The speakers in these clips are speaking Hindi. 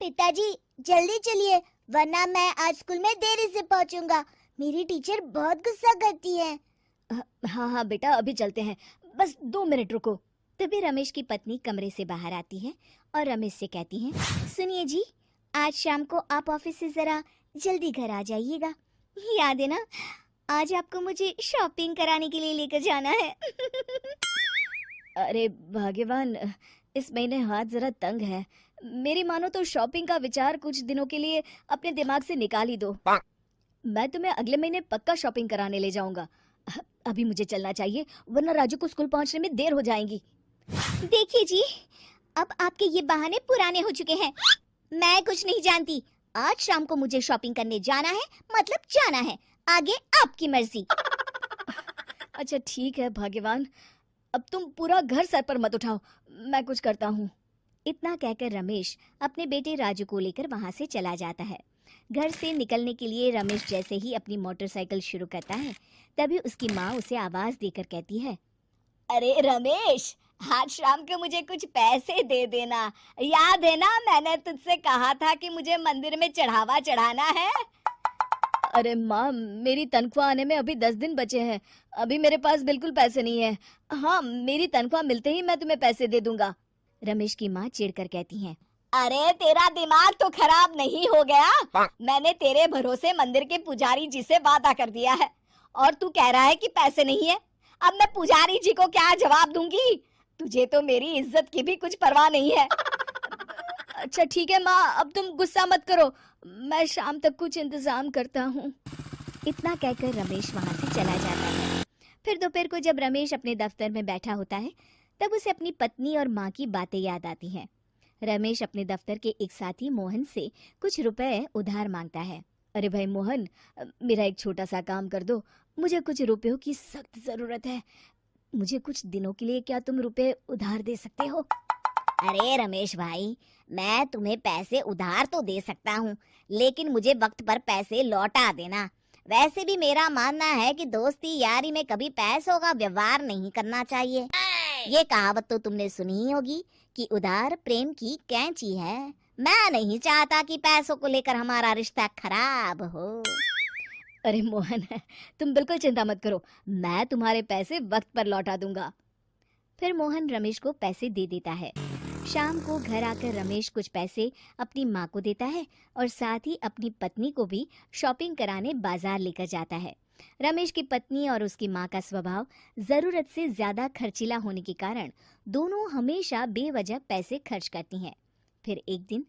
पिताजी जल्दी चलिए, वरना मैं आज स्कूल में देरी से पहुंचूंगा। मेरी टीचर बहुत गुस्सा करती है। हाँ हाँ बेटा, अभी चलते हैं, बस 2 मिनट रुको। तभी रमेश की पत्नी कमरे से बाहर आती है और रमेश से कहती है, सुनिए जी, आज शाम को आप ऑफिस से जरा जल्दी घर आ जाइएगा। याद है ना, आज आपको मुझे शॉपिंग कराने के लिए लेकर जाना है। अरे भाग्यवान, इस महीने हाथ जरा तंग है। मेरी मानो तो शॉपिंग का विचार कुछ दिनों के लिए अपने दिमाग से निकाल ही दो। मैं तुम्हें अगले महीने पक्का शॉपिंग कराने ले जाऊंगा। अभी मुझे चलना चाहिए, वरना राजू को स्कूल पहुंचने में देर हो जाएगी। देखिए जी, अब आपके ये बहाने पुराने हो चुके हैं। मैं कुछ नहीं जानती। आज शाम को मुझे शॉपिंग करने जाना है, मतलब जाना है। आगे आपकी मर्जी। अच्छा ठीक है भाग्यवान, अब तुम पूरा घर सर पर मत उठाओ, मैं कुछ करता हूँ। इतना कहकर रमेश अपने बेटे राजू को लेकर वहां से चला जाता है। घर से निकलने के लिए रमेश जैसे ही अपनी मोटरसाइकिल शुरू करता है, तभी उसकी माँ उसे आवाज देकर कहती है, अरे रमेश, आज शाम को मुझे कुछ पैसे दे देना। याद है ना, मैंने तुझसे कहा था कि मुझे मंदिर में चढ़ावा चढ़ाना है। अरे माँ, मेरी तनख्वाह आने में अभी 10 दिन बचे हैं, अभी मेरे पास बिल्कुल पैसे नहीं है। हाँ, मेरी तनख्वाह मिलते ही मैं तुम्हें पैसे दे दूंगा। रमेश की माँ चिढ़कर कहती हैं, अरे तेरा दिमाग तो खराब नहीं हो गया? मैंने तेरे भरोसे मंदिर के पुजारी जी से वादा कर दिया है और तू कह रहा है कि पैसे नहीं है। अब मैं पुजारी जी को क्या जवाब दूंगी? तुझे तो मेरी इज्जत की भी कुछ परवाह नहीं है। अच्छा ठीक है माँ, अब तुम गुस्सा मत करो, मैं शाम तक कुछ इंतजाम करता हूँ। इतना कहकर रमेश वहाँ से चला जाता है। फिर दोपहर को जब रमेश अपने दफ्तर में बैठा होता है, तब उसे अपनी पत्नी और माँ की बातें याद आती हैं। रमेश अपने दफ्तर के एक साथी मोहन से कुछ रुपए उधार मांगता है। अरे भाई मोहन, मेरा एक छोटा सा काम कर दो, मुझे कुछ रुपयों की सख्त जरूरत है। मुझे कुछ दिनों के लिए क्या तुम रुपए उधार दे सकते हो? अरे रमेश भाई, मैं तुम्हें पैसे उधार तो दे सकता हूँ, लेकिन मुझे वक्त पर पैसे लौटा देना। वैसे भी मेरा मानना है कि दोस्ती यारी में कभी पैसों का व्यवहार नहीं करना चाहिए। ये कहावत तो तुमने सुनी ही होगी कि उधार प्रेम की कैंची है। मैं नहीं चाहता कि पैसों को लेकर हमारा रिश्ता खराब हो। अरे मोहन, तुम बिल्कुल चिंता मत करो, मैं तुम्हारे पैसे वक्त पर लौटा दूंगा। फिर मोहन रमेश को पैसे दे देता है। शाम को घर आकर रमेश कुछ पैसे अपनी माँ को देता है और साथ ही अपनी पत्नी को भी शॉपिंग कराने बाजार लेकर जाता है। रमेश की पत्नी और उसकी माँ का स्वभाव जरूरत से ज्यादा खर्चीला होने के कारण दोनों हमेशा बेवजह पैसे खर्च करती हैं। फिर एक दिन,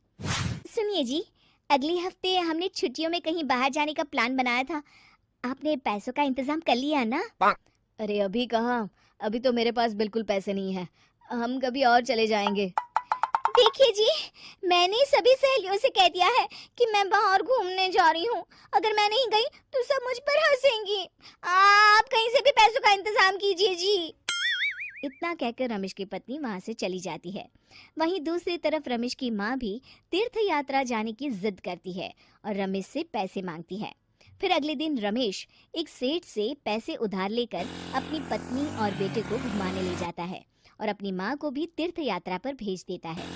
सुनिए जी, अगले हफ्ते हमने छुट्टियों में कहीं बाहर जाने का प्लान बनाया था। आपने पैसों का इंतजाम कर लिया ना? अरे अभी कहाँ, अभी तो मेरे पास बिल्कुल पैसे नहीं है, हम कभी और चले जाएंगे। देखिए जी, मैंने सभी सहेलियों से कह दिया है कि मैं बाहर घूमने जा रही हूँ। अगर मैं नहीं गई तो सब मुझ पर हंसेंगी। आप कहीं से भी पैसों का इंतजाम कीजिए जी। इतना कहकर रमेश की पत्नी वहां से चली जाती है। वहीं दूसरी तरफ रमेश की माँ भी तीर्थ यात्रा जाने की जिद करती है और रमेश से पैसे मांगती है। फिर अगले दिन रमेश एक सेठ से पैसे उधार लेकर अपनी पत्नी और बेटे को घुमाने ले जाता है और अपनी माँ को भी तीर्थ यात्रा पर भेज देता है।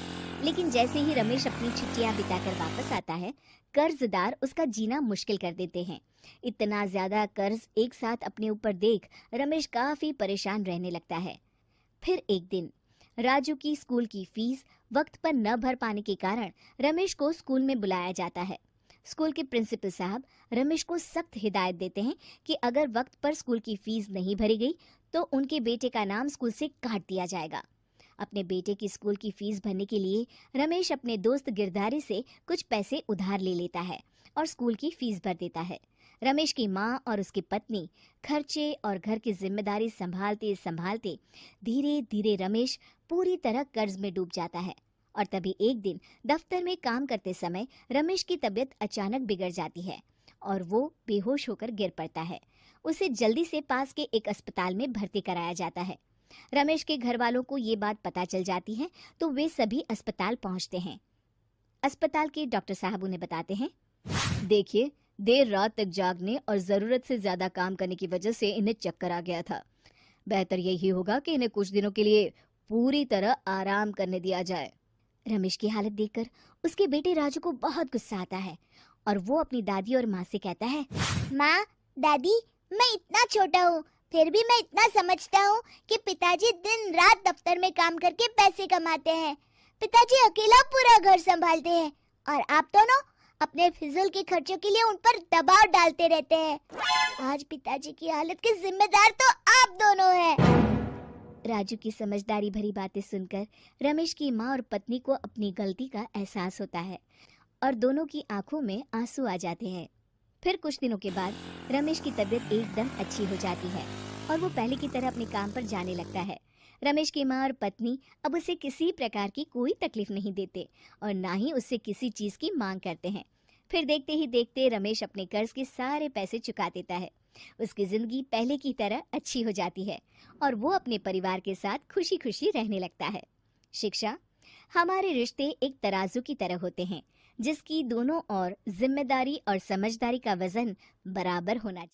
लेकिन जैसे ही रमेश अपनी छुट्टियां बिताकर वापस आता है, कर्जदार उसका जीना मुश्किल कर देते हैं। इतना ज्यादा कर्ज एक साथ अपने ऊपर देख रमेश काफी परेशान रहने लगता है। फिर एक दिन राजू की स्कूल की फीस वक्त पर न भर पाने के कारण रमेश को स्कूल में बुलाया जाता है। स्कूल के प्रिंसिपल साहब रमेश को सख्त हिदायत देते हैं कि अगर वक्त पर स्कूल की फीस नहीं भरी गई तो उनके बेटे का नाम स्कूल से काट दिया जाएगा। अपने बेटे की स्कूल की फीस भरने के लिए रमेश अपने दोस्त गिरधारी से कुछ पैसे उधार ले लेता है और स्कूल की फीस भर देता है। रमेश की माँ और उसकी पत्नी खर्चे और घर की जिम्मेदारी संभालते संभालते धीरे धीरे रमेश पूरी तरह कर्ज में डूब जाता है। और तभी एक दिन दफ्तर में काम करते समय रमेश की तबीयत अचानक बिगड़ जाती है और वो बेहोश होकर गिर पड़ता है। उसे जल्दी से पास के एक अस्पताल में भर्ती कराया जाता है। रमेश के घर वालों को ये बात पता चल जाती है तो वे सभी अस्पताल पहुंचते हैं। अस्पताल के डॉक्टर साहब उन्हें बताते हैं, देखिए, देर रात तक जागने और जरूरत से ज्यादा काम करने की वजह से इन्हें चक्कर आ गया था। बेहतर यही होगा कि इन्हें कुछ दिनों के लिए पूरी तरह आराम करने दिया जाए। रमेश की हालत देखकर उसके बेटे राजू को बहुत गुस्सा आता है और वो अपनी दादी और माँ से कहता है, माँ, दादी, मैं इतना छोटा हूँ, फिर भी मैं इतना समझता हूँ कि पिताजी दिन रात दफ्तर में काम करके पैसे कमाते हैं। पिताजी अकेला पूरा घर संभालते हैं और आप दोनों अपने फिजूल के खर्चों के लिए उन पर दबाव डालते रहते हैं। आज पिताजी की हालत के जिम्मेदार तो आप दोनों हैं। राजू की समझदारी भरी बातें सुनकर रमेश की माँ और पत्नी को अपनी गलती का एहसास होता है और दोनों की आंखों में आंसू आ जाते हैं। फिर कुछ दिनों के बाद रमेश की तबीयत एकदम अच्छी हो जाती है और वो पहले की तरह अपने काम पर जाने लगता है। रमेश की माँ और पत्नी अब उसे किसी प्रकार की कोई तकलीफ नहीं देते और ना ही उससे किसी चीज की मांग करते हैं। फिर देखते ही देखते रमेश अपने कर्ज के सारे पैसे चुका देता है। उसकी जिंदगी पहले की तरह अच्छी हो जाती है और वो अपने परिवार के साथ खुशी खुशी रहने लगता है। शिक्षा, हमारे रिश्ते एक तराजू की तरह होते हैं जिसकी दोनों ओर जिम्मेदारी और समझदारी का वजन बराबर होना चाहिए।